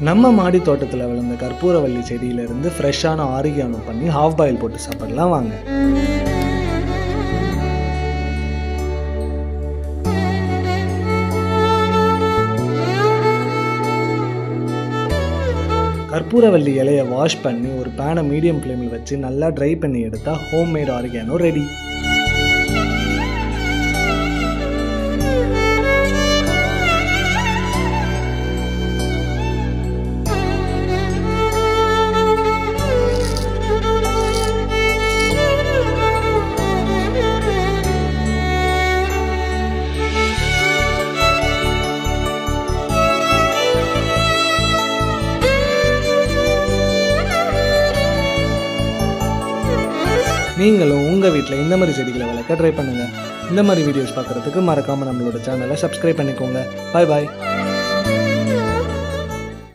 நம்ம மாடி தோட்டத்தில் விழுந்த கற்பூரவள்ளி செடியிலிருந்து ஃப்ரெஷ்ஷான ஆரிகானோ பண்ணி ஹாஃப் பாயில் போட்டு சாப்பிடலாம் வாங்க. கற்பூரவள்ளி இலையை வாஷ் பண்ணி ஒரு பேனை மீடியம் ஃப்ளேமில் வச்சு நல்லா ட்ரை பண்ணி எடுத்தால் ஹோம்மேட் ஆரிகானோ ரெடி. நீங்களும் உங்கள் வீட்டில் இந்த மாதிரி செடிகளை வளர்க்க ட்ரை பண்ணுங்கள். இந்த மாதிரி வீடியோஸ் பார்க்குறதுக்கு மறக்காமல் நம்மளோட சேனலை சப்ஸ்கிரைப் பண்ணிக்கோங்க. பாய் பாய்.